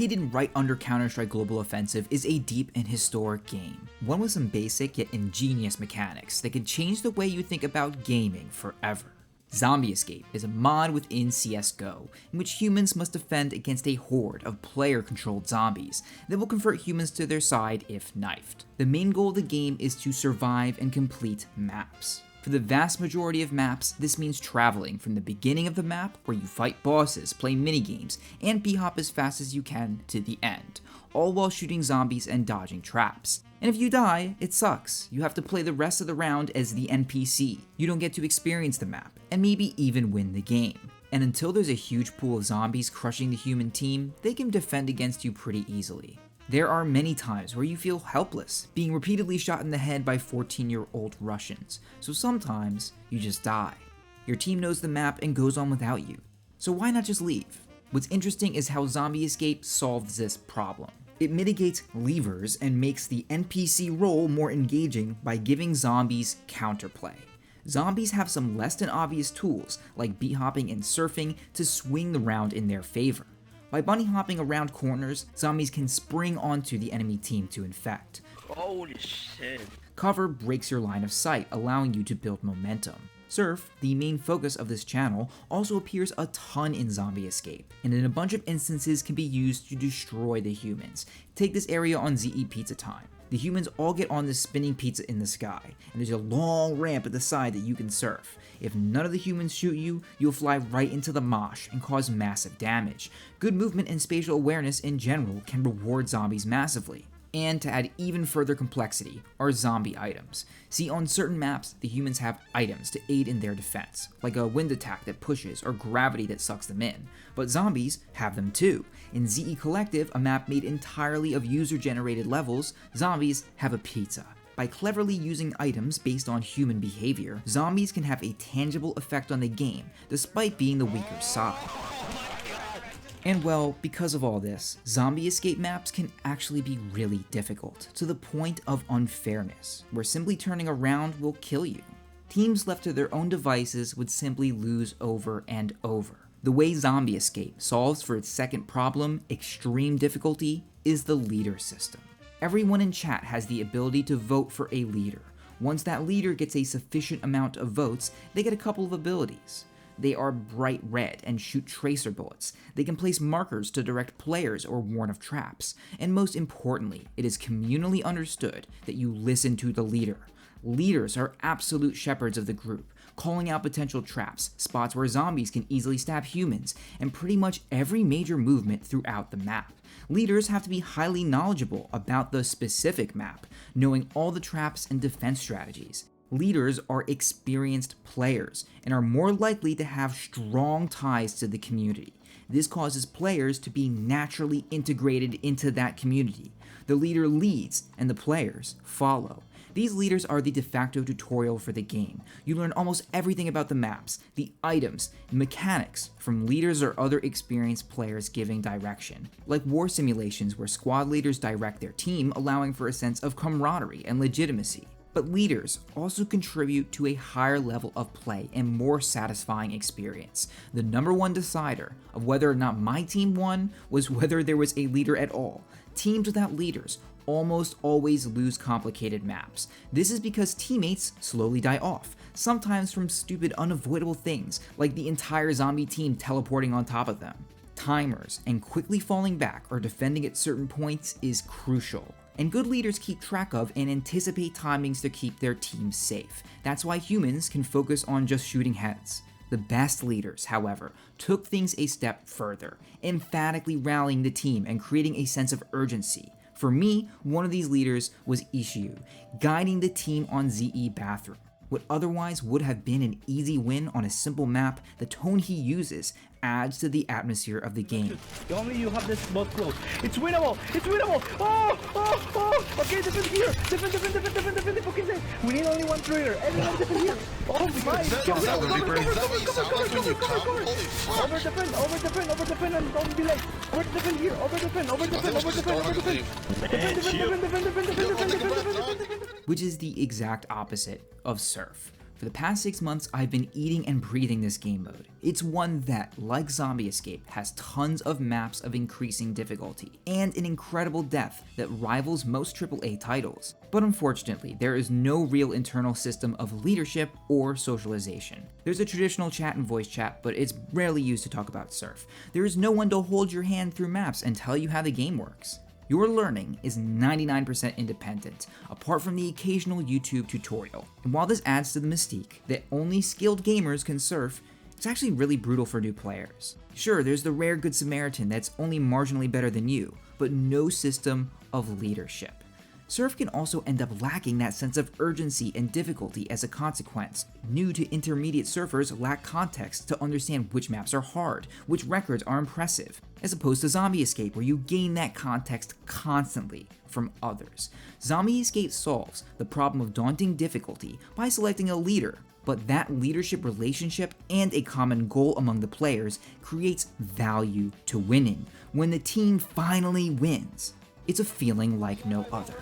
Hidden right under Counter-Strike Global Offensive is a deep and historic game, one with some basic yet ingenious mechanics that can change the way you think about gaming forever. Zombie Escape is a mod within CSGO in which humans must defend against a horde of player-controlled zombies that will convert humans to their side if knifed. The main goal of the game is to survive and complete maps. For the vast majority of maps, this means traveling from the beginning of the map, where you fight bosses, play minigames, and b-hop as fast as you can to the end, all while shooting zombies and dodging traps. And if you die, it sucks. You have to play the rest of the round as the NPC. You don't get to experience the map, and maybe even win the game. And until there's a huge pool of zombies crushing the human team, they can defend against you pretty easily. There are many times where you feel helpless, being repeatedly shot in the head by 14-year-old Russians, so sometimes you just die. Your team knows the map and goes on without you, so why not just leave? What's interesting is how Zombie Escape solves this problem. It mitigates levers and makes the NPC role more engaging by giving zombies counterplay. Zombies have some less than obvious tools, like beat-hopping and surfing, to swing the round in their favor. By bunny hopping around corners, zombies can spring onto the enemy team to infect. Holy shit. Cover breaks your line of sight, allowing you to build momentum. Surf, the main focus of this channel, also appears a ton in Zombie Escape, and in a bunch of instances can be used to destroy the humans. Take this area on ZE Pizza Time. The humans all get on this spinning pizza in the sky, and there's a long ramp at the side that you can surf. If none of the humans shoot you, you'll fly right into the mosh and cause massive damage. Good movement and spatial awareness in general can reward zombies massively. And to add even further complexity are zombie items. See, on certain maps, the humans have items to aid in their defense, like a wind attack that pushes or gravity that sucks them in. But zombies have them too. In ZE Collective, a map made entirely of user-generated levels, zombies have a pizza. By cleverly using items based on human behavior, zombies can have a tangible effect on the game, despite being the weaker side. And well, because of all this, Zombie Escape maps can actually be really difficult, to the point of unfairness, where simply turning around will kill you. Teams left to their own devices would simply lose over and over. The way Zombie Escape solves for its second problem, extreme difficulty, is the leader system. Everyone in chat has the ability to vote for a leader. Once that leader gets a sufficient amount of votes, they get a couple of abilities. They are bright red and shoot tracer bullets. They can place markers to direct players or warn of traps. And most importantly, it is communally understood that you listen to the leader. Leaders are absolute shepherds of the group, calling out potential traps, spots where zombies can easily stab humans, and pretty much every major movement throughout the map. Leaders have to be highly knowledgeable about the specific map, knowing all the traps and defense strategies. Leaders are experienced players and are more likely to have strong ties to the community. This causes players to be naturally integrated into that community. The leader leads and the players follow. These leaders are the de facto tutorial for the game. You learn almost everything about the maps, the items, mechanics from leaders or other experienced players giving direction. Like war simulations where squad leaders direct their team, allowing for a sense of camaraderie and legitimacy. But leaders also contribute to a higher level of play and more satisfying experience. The number one decider of whether or not my team won was whether there was a leader at all. Teams without leaders almost always lose complicated maps. This is because teammates slowly die off, sometimes from stupid unavoidable things like the entire zombie team teleporting on top of them. Timers and quickly falling back or defending at certain points is crucial. And good leaders keep track of and anticipate timings to keep their team safe. That's why humans can focus on just shooting heads. The best leaders, however, took things a step further, emphatically rallying the team and creating a sense of urgency. For me, one of these leaders was Ishiu, guiding the team on ZE Bathroom. What otherwise would have been an easy win on a simple map, the tone he uses adds to the atmosphere of the game. Only you have this boat close. It's winnable! It's winnable! Oh! Okay, defend here! Defend the fucking thing! We need only one traitor. Everyone defend here! Oh my god! Over-defend, and don't be late! Over-defend here! Over-defend! Defend! Which is the exact opposite of Surf. For the past 6 months, I've been eating and breathing this game mode. It's one that, like Zombie Escape, has tons of maps of increasing difficulty, and an incredible depth that rivals most AAA titles. But unfortunately, there is no real internal system of leadership or socialization. There's a traditional chat and voice chat, but it's rarely used to talk about Surf. There is no one to hold your hand through maps and tell you how the game works. Your learning is 99% independent, apart from the occasional YouTube tutorial. And while this adds to the mystique that only skilled gamers can surf, it's actually really brutal for new players. Sure, there's the rare good Samaritan that's only marginally better than you, but no system of leadership. Surf can also end up lacking that sense of urgency and difficulty as a consequence. New to intermediate surfers lack context to understand which maps are hard, which records are impressive, as opposed to Zombie Escape where you gain that context constantly from others. Zombie Escape solves the problem of daunting difficulty by selecting a leader, but that leadership relationship and a common goal among the players creates value to winning. When the team finally wins, it's a feeling like no other.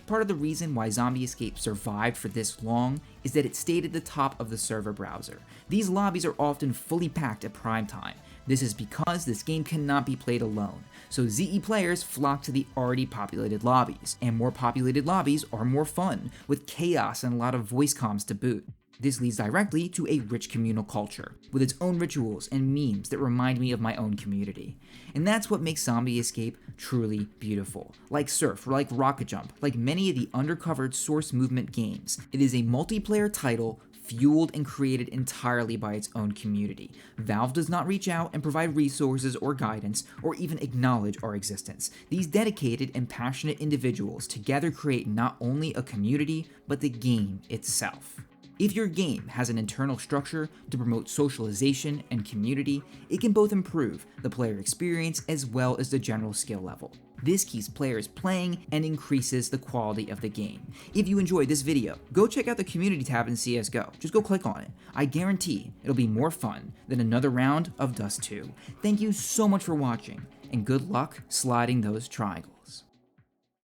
Part of the reason why Zombie Escape survived for this long is that it stayed at the top of the server browser. These lobbies are often fully packed at prime time. This is because this game cannot be played alone, so ZE players flock to the already populated lobbies, and more populated lobbies are more fun, with chaos and a lot of voice comms to boot. This leads directly to a rich communal culture, with its own rituals and memes that remind me of my own community. And that's what makes Zombie Escape truly beautiful. Like Surf or like Rocket Jump, like many of the undercovered Source Movement games, it is a multiplayer title fueled and created entirely by its own community. Valve does not reach out and provide resources or guidance, or even acknowledge our existence. These dedicated and passionate individuals together create not only a community, but the game itself. If your game has an internal structure to promote socialization and community, it can both improve the player experience as well as the general skill level. This keeps players playing and increases the quality of the game. If you enjoyed this video, go check out the community tab in CSGO. Just go click on it. I guarantee it'll be more fun than another round of Dust 2. Thank you so much for watching, and good luck sliding those triangles.